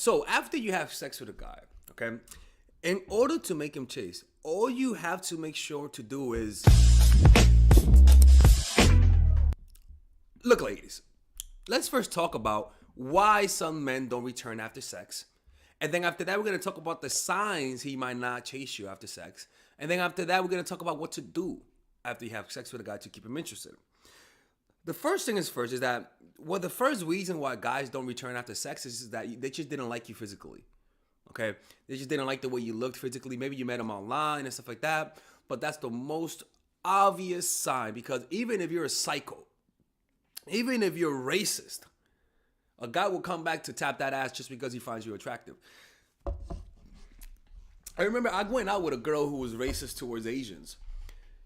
So after you have sex with a guy, okay, in order to make him chase, all you have to make sure to do is look, ladies. Let's first talk about why some men don't return after sex. And then after that, we're going to talk about the signs he might not chase you after sex. And then after that, we're going to talk about what to do after you have sex with a guy to keep him interested. The first thing is first is that, well, the first reason why guys don't return after sex is that they just didn't like you physically. Okay? They just didn't like the way you looked physically. Maybe you met them online and stuff like that. But that's the most obvious sign, because even if you're a psycho, even if you're racist, a guy will come back to tap that ass just because he finds you attractive. I remember I went out with a girl who was racist towards Asians.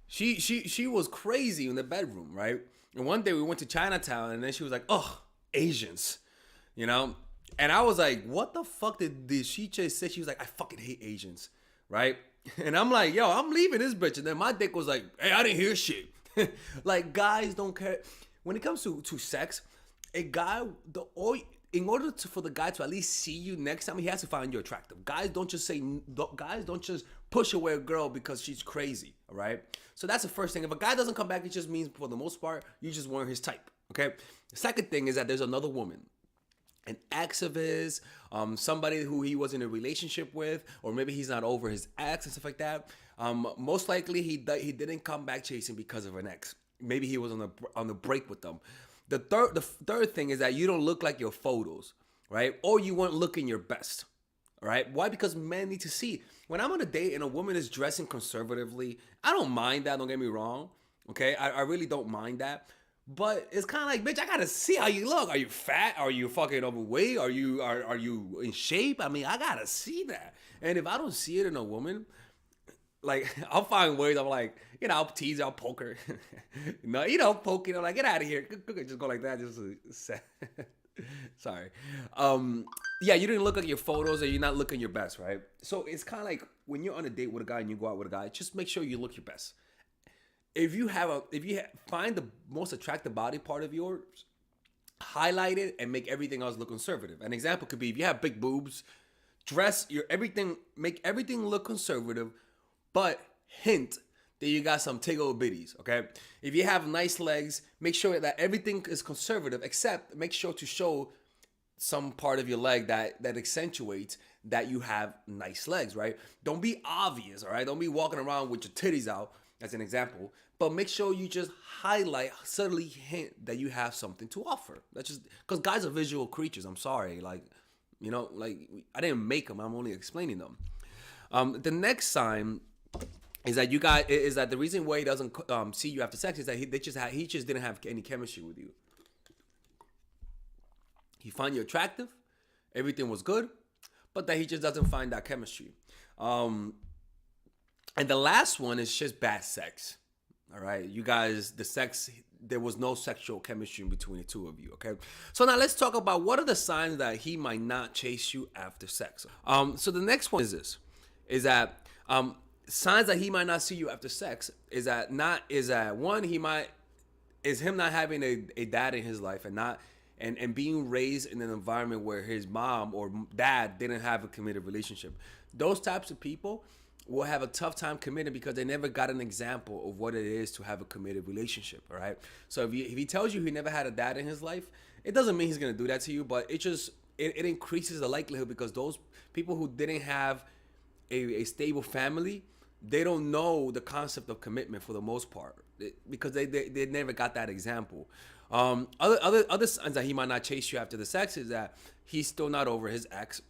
She was crazy in the bedroom, right? And one day we went to Chinatown, and then she was like, "Oh, Asians," you know. And I was like, "What the fuck did she just say?" She was like, "I fucking hate Asians," right? And I'm like, "Yo, I'm leaving this bitch." And then my dick was like, "Hey, I didn't hear shit." Like, guys don't care when it comes to sex. A guy, in order for the guy to at least see you next time, he has to find you attractive. Guys don't just push away a girl because she's crazy, all right? So that's the first thing. If a guy doesn't come back, it just means for the most part, you just weren't his type, okay? The second thing is that there's another woman, an ex of his, somebody who he was in a relationship with, or maybe he's not over his ex and stuff like that. Most likely he didn't come back chasing because of an ex. Maybe he was on the break with them. The third thing is that you don't look like your photos, right? Or you weren't looking your best, right? Why? Because men need to see. When I'm on a date and a woman is dressing conservatively, I don't mind that, don't get me wrong, okay? I really don't mind that. But it's kind of like, bitch, I gotta see how you look. Are you fat? Are you fucking overweight? Are you in shape? I mean, I gotta see that. And if I don't see it in a woman, like, I'll find ways. I'm like, I'll tease her, I'll poke her. Poking. I'm like, get out of here. Just go like that. Sorry. Yeah, you didn't look like your photos, and you're not looking your best, right? So it's kind of like when you're on a date with a guy and you go out with a guy, just make sure you look your best. If you find the most attractive body part of yours, highlight it and make everything else look conservative. An example could be if you have big boobs, make everything look conservative, but hint that you got some tiggle bitties, okay? If you have nice legs, make sure that everything is conservative, except make sure to show some part of your leg that accentuates that you have nice legs, right? Don't be obvious, all right? Don't be walking around with your titties out, as an example, but make sure you just highlight, subtly hint that you have something to offer. That's just, because guys are visual creatures, I'm sorry. Like, I didn't make them, I'm only explaining them. The next sign is that the reason why he doesn't see you after sex is that he just didn't have any chemistry with you. He found you attractive, everything was good, but that he just doesn't find that chemistry. And the last one is just bad sex. All right, you guys, there was no sexual chemistry between the two of you. Okay, so now let's talk about what are the signs that he might not chase you after sex. So the next one is that signs that he might not see you after sex is that him not having a dad in his life and being raised in an environment where his mom or dad didn't have a committed relationship. Those types of people will have a tough time committing because they never got an example of what it is to have a committed relationship. All right. So if he tells you he never had a dad in his life, it doesn't mean he's gonna do that to you, but it increases the likelihood, because those people who didn't have a stable family, they don't know the concept of commitment for the most part, because they never got that example. Other signs that he might not chase you after the sex is that he's still not over his ex,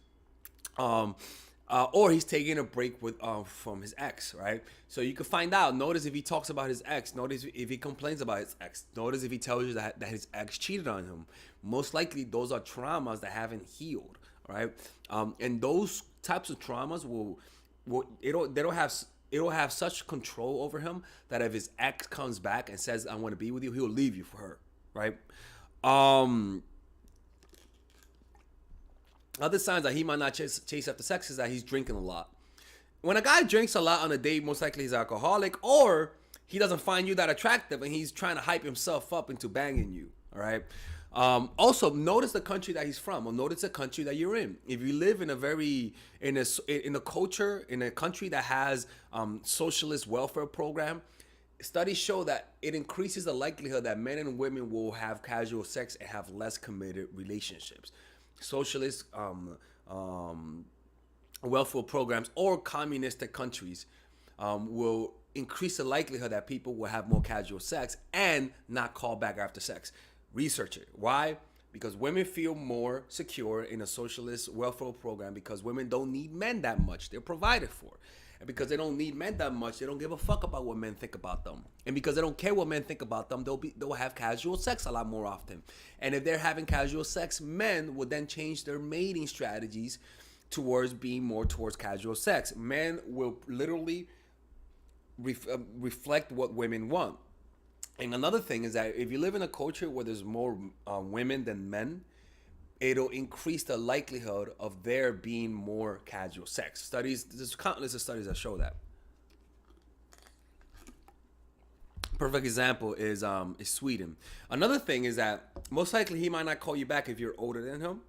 or he's taking a break from his ex, right? So you can find out. Notice if he talks about his ex. Notice if he complains about his ex. Notice if he tells you that his ex cheated on him. Most likely, those are traumas that haven't healed, right? And those types of traumas it'll have such control over him that if his ex comes back and says, "I want to be with you," he'll leave you for her, right? Other signs that he might not chase after sex is that he's drinking a lot. When a guy drinks a lot on a date, most likely he's alcoholic, or he doesn't find you that attractive and he's trying to hype himself up into banging you, all right? Also, notice the country that he's from, or notice the country that you're in. If you live in a very in a culture in a country that has socialist welfare program, studies show that it increases the likelihood that men and women will have casual sex and have less committed relationships. Socialist welfare programs or communistic countries will increase the likelihood that people will have more casual sex and not call back after sex. Research it. Why? Because women feel more secure in a socialist welfare program because women don't need men that much. They're provided for. And because they don't need men that much, they don't give a fuck about what men think about them. And because they don't care what men think about them, they'll have casual sex a lot more often. And if they're having casual sex, men will then change their mating strategies towards being more towards casual sex. Men will literally reflect what women want. And another thing is that if you live in a culture where there's more women than men, it'll increase the likelihood of there being more casual sex. Studies, there's countless of studies that show that. Perfect example is Sweden. Another thing is that most likely he might not call you back if you're older than him.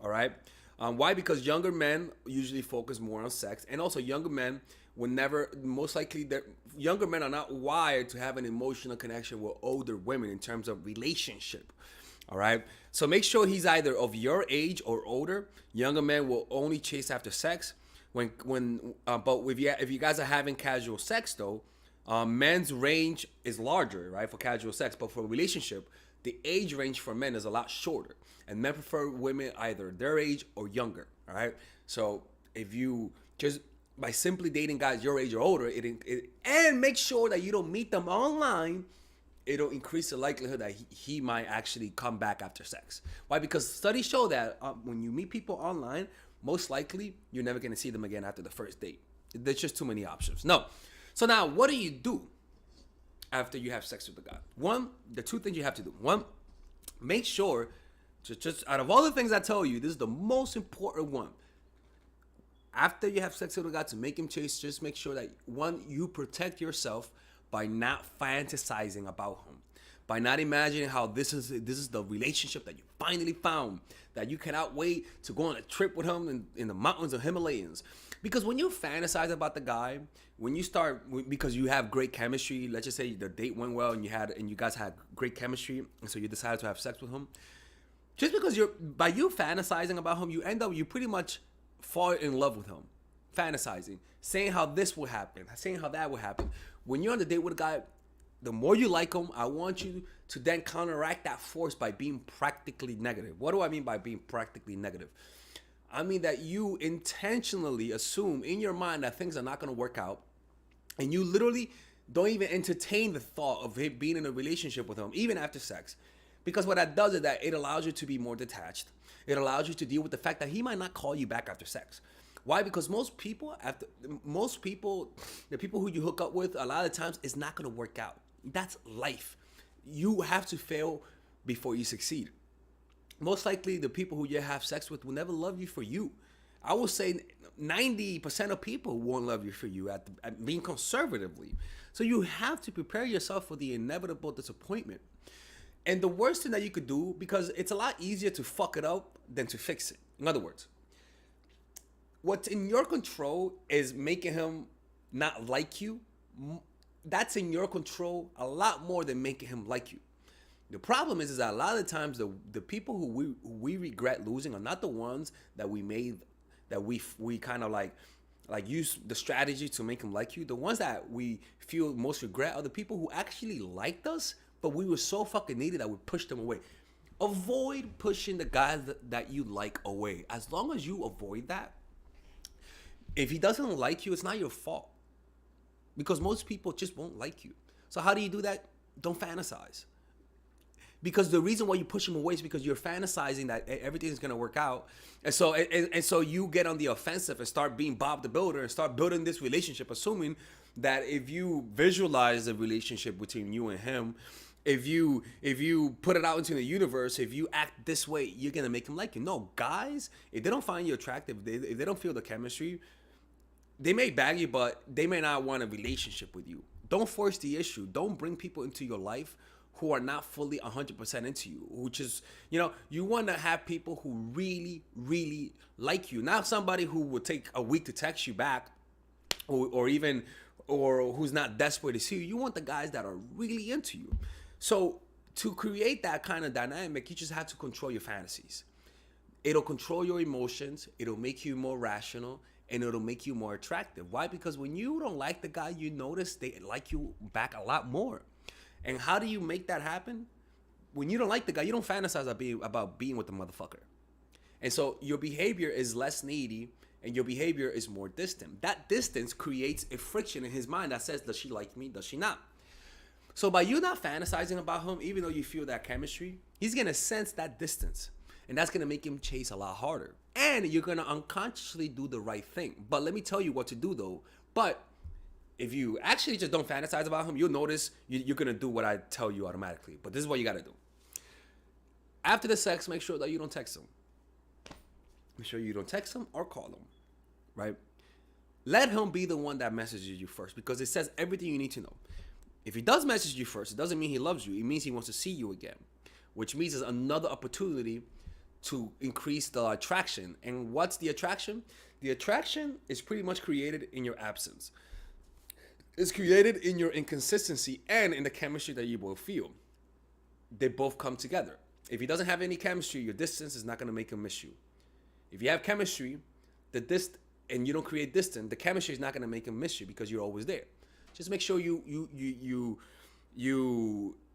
All right. Why? Because younger men usually focus more on sex, and also younger men will never, most likely, younger men are not wired to have an emotional connection with older women in terms of relationship. All right. So make sure he's either of your age or older. Younger men will only chase after sex. But if you guys are having casual sex though, men's range is larger, right, for casual sex. But for a relationship, the age range for men is a lot shorter, and men prefer women either their age or younger. All right. So if you just by simply dating guys your age or older, and make sure that you don't meet them online, it'll increase the likelihood that he might actually come back after sex. Why? Because studies show that when you meet people online, most likely you're never going to see them again after the first date. There's just too many options. No. So now, what do you do after you have sex with the guy? The two things you have to do. One, make sure, just out of all the things I tell you, this is the most important one. After you have sex with a guy, to make him chase, just make sure that, one, you protect yourself by not fantasizing about him, by not imagining how this is the relationship that you finally found, that you cannot wait to go on a trip with him in the mountains of Himalayas. Because when you fantasize about the guy, when you start, because you have great chemistry, let's just say the date went well and you guys had great chemistry, and so you decided to have sex with him, just because by you fantasizing about him, you pretty much fall in love with him, fantasizing, saying how this will happen, saying how that will happen. When you're on the date with a guy, the more you like him, I want you to then counteract that force by being practically negative. What do I mean by being practically negative? I mean that you intentionally assume in your mind that things are not going to work out, and you literally don't even entertain the thought of him being in a relationship with him, even after sex. Because what that does is that it allows you to be more detached. It allows you to deal with the fact that he might not call you back after sex. Why? Because the people who you hook up with, a lot of times, it's not going to work out. That's life. You have to fail before you succeed. Most likely, the people who you have sex with will never love you for you. I will say 90% of people won't love you for you at being conservatively. So you have to prepare yourself for the inevitable disappointment. And the worst thing that you could do, because it's a lot easier to fuck it up than to fix it. In other words, what's in your control is making him not like you. That's in your control a lot more than making him like you. The problem is that a lot of the times the people who we regret losing are not the ones that we kind of like use the strategy to make them like you. The ones that we feel most regret are the people who actually liked us, but we were so fucking needy that we pushed them away. Avoid pushing the guys that you like away. As long as you avoid that, if he doesn't like you, it's not your fault. Because most people just won't like you. So how do you do that? Don't fantasize. Because the reason why you push him away is because you're fantasizing that everything is going to work out. And so you get on the offensive and start being Bob the Builder and start building this relationship, assuming that if you visualize the relationship between you and him, if you put it out into the universe, if you act this way, you're going to make him like you. No, guys, if they don't find you attractive, if they don't feel the chemistry, they may bag you, but they may not want a relationship with you. Don't force the issue. Don't bring people into your life who are not fully 100% into you, which is, you want to have people who really, really like you. Not somebody who will take a week to text you back or who's not desperate to see you. You want the guys that are really into you. So to create that kind of dynamic, you just have to control your fantasies. It'll control your emotions. It'll make you more rational, and it'll make you more attractive. Why? Because when you don't like the guy, you notice they like you back a lot more. And how do you make that happen? When you don't like the guy, you don't fantasize about being with the motherfucker. And so your behavior is less needy and your behavior is more distant. That distance creates a friction in his mind that says, does she like me? Does she not? So by you not fantasizing about him, even though you feel that chemistry, he's going to sense that distance. And that's going to make him chase a lot harder. And you're going to unconsciously do the right thing. But let me tell you what to do, though. But if you actually just don't fantasize about him, you'll notice you're going to do what I tell you automatically. But this is what you got to do. After the sex, make sure that you don't text him. Make sure you don't text him or call him, right? Let him be the one that messages you first, because it says everything you need to know. If he does message you first, it doesn't mean he loves you. It means he wants to see you again, which means there's another opportunity to increase the attraction. And what's the attraction? The attraction is pretty much created in your absence. It's created in your inconsistency and in the chemistry that you both feel. They both come together. If he doesn't have any chemistry, your distance is not going to make him miss you. If you have chemistry, and you don't create distance, the chemistry is not going to make him miss you because you're always there. Just make sure you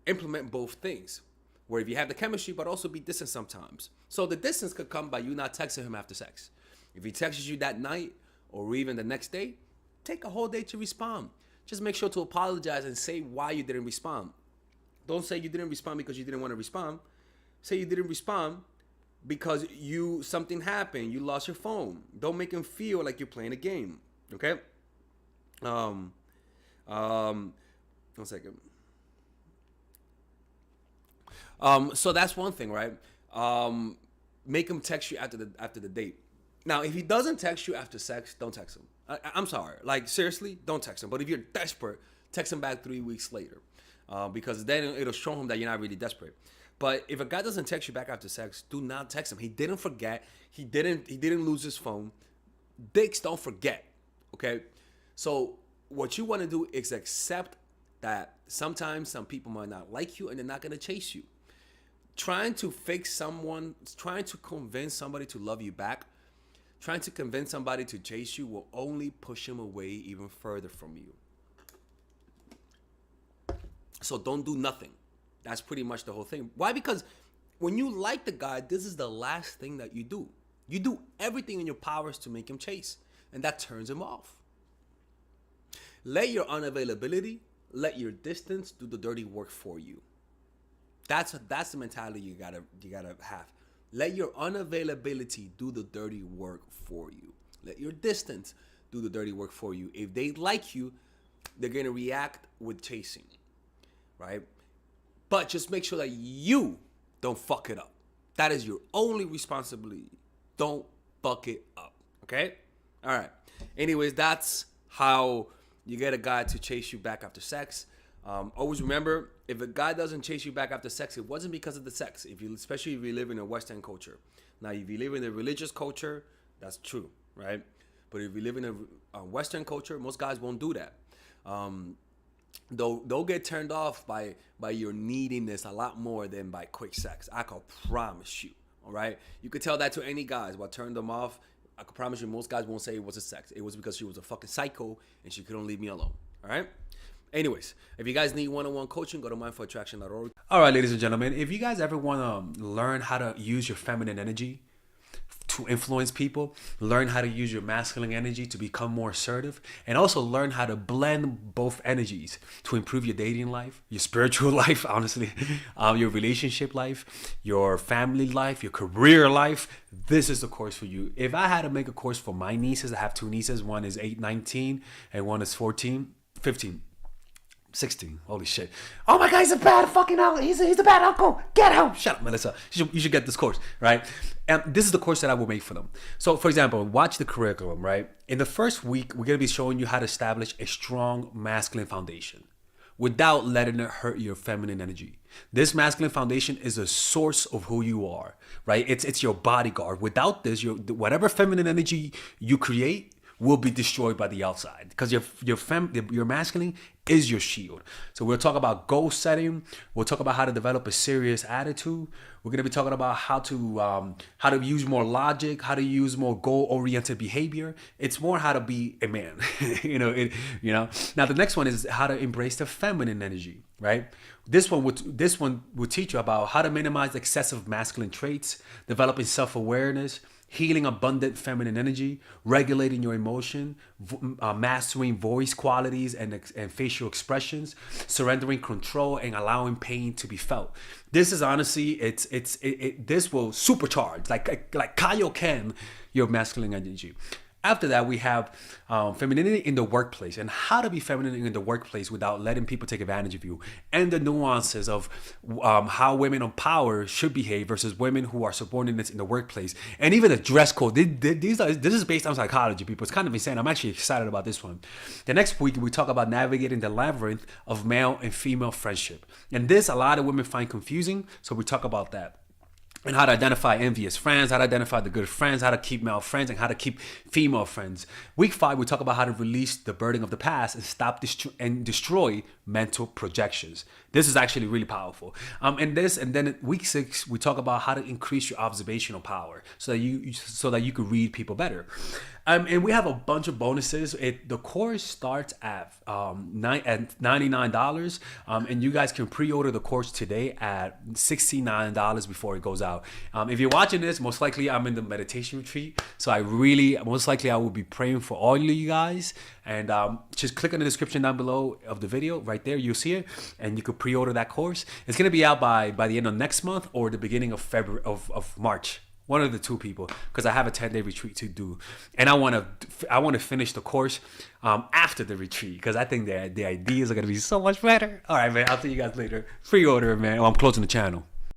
implement both things. Where if you have the chemistry, but also be distant sometimes. So the distance could come by you not texting him after sex. If he texts you that night or even the next day, take a whole day to respond. Just make sure to apologize and say why you didn't respond. Don't say you didn't respond because you didn't want to respond. Say you didn't respond because something happened. You lost your phone. Don't make him feel like you're playing a game. Okay? One second. So that's one thing, right? Make him text you after the date. Now, if he doesn't text you after sex, don't text him. I'm sorry. Like, seriously, don't text him. But if you're desperate, text him back 3 weeks later. Because then it'll show him that you're not really desperate. But if a guy doesn't text you back after sex, do not text him. He didn't forget. He didn't lose his phone. Dicks don't forget. Okay? So what you want to do is accept that sometimes some people might not like you and they're not going to chase you. Trying to fix someone, trying to convince somebody to love you back, trying to convince somebody to chase you will only push him away even further from you. So don't do nothing. That's pretty much the whole thing. Why? Because when you like the guy, this is the last thing that you do. You do everything in your powers to make him chase, and that turns him off. Let your unavailability, let your distance do the dirty work for you. That's the mentality you gotta have. Let your unavailability do the dirty work for you. Let your distance do the dirty work for you. If they like you, they're gonna react with chasing, right? But just make sure that you don't fuck it up. That is your only responsibility. Don't fuck it up, okay? All right. Anyways, that's how you get a guy to chase you back after sex. Always remember, if a guy doesn't chase you back after sex, it wasn't because of the sex. Especially if you live in a Western culture. Now, if you live in a religious culture, that's true, right? But if you live in a Western culture, most guys won't do that. They'll get turned off by your neediness a lot more than by quick sex. I can promise you. All right, you could tell that to any guys. What turned them off, I can promise you, most guys won't say it was a sex. It was because she was a fucking psycho and she couldn't leave me alone. All right. Anyways, if you guys need one-on-one coaching, go to mindfulattraction.org. All right, ladies and gentlemen, if you guys ever want to learn how to use your feminine energy to influence people, learn how to use your masculine energy to become more assertive, and also learn how to blend both energies to improve your dating life, your spiritual life, honestly, your relationship life, your family life, your career life, this is the course for you. If I had to make a course for my nieces, I have two nieces, one is 19 and one is 15. 16. Holy shit. Oh my God, he's a bad fucking uncle. He's a bad uncle. Get him. Shut up, Melissa. You should get this course, right? And this is the course that I will make for them. So, for example, watch the curriculum, right? In the first week, we're going to be showing you how to establish a strong masculine foundation. without letting it hurt your feminine energy. This masculine foundation is a source of who you are, right? It's your bodyguard. Without this, whatever feminine energy you create will be destroyed by the outside, because your masculine is your shield. So we'll talk about goal setting. We'll talk about how to develop a serious attitude. We're gonna be talking about how to use more logic, how to use more goal-oriented behavior. It's more how to be a man, Now the next one is how to embrace the feminine energy, right? This one would teach you about how to minimize excessive masculine traits, developing self-awareness, healing abundant feminine energy, regulating your emotion, mastering voice qualities and facial expressions, surrendering control, and allowing pain to be felt. This is honestly, this will supercharge, like Kaioken, your masculine energy. After that, we have femininity in the workplace, and how to be feminine in the workplace without letting people take advantage of you, and the nuances of how women on power should behave versus women who are subordinates in the workplace, and even the dress code. This is based on psychology, people. It's kind of insane. I'm actually excited about this one. The next week, we talk about navigating the labyrinth of male and female friendship, and this a lot of women find confusing, so we talk about that. And how to identify envious friends, how to identify the good friends, how to keep male friends, and how to keep female friends. Week 5, we talk about how to release the burden of the past and stop and destroy mental projections. This is actually really powerful. And then week 6, we talk about how to increase your observational power so that you could read people better. And we have a bunch of bonuses. The course starts at $99, and you guys can pre-order the course today at $69 before it goes out. If you're watching this, most likely I'm in the meditation retreat, so I will be praying for all of you guys. And just click on the description down below of the video. Right there, you'll see it, and you could pre-order that course. It's gonna be out by the end of next month or the beginning of February of March. One of the two, people, because I have a 10-day retreat to do, and I want to finish the course after the retreat, because I think the ideas are gonna be so much better. All right, man. I'll see you guys later. Pre-order, man. Oh, I'm closing the channel.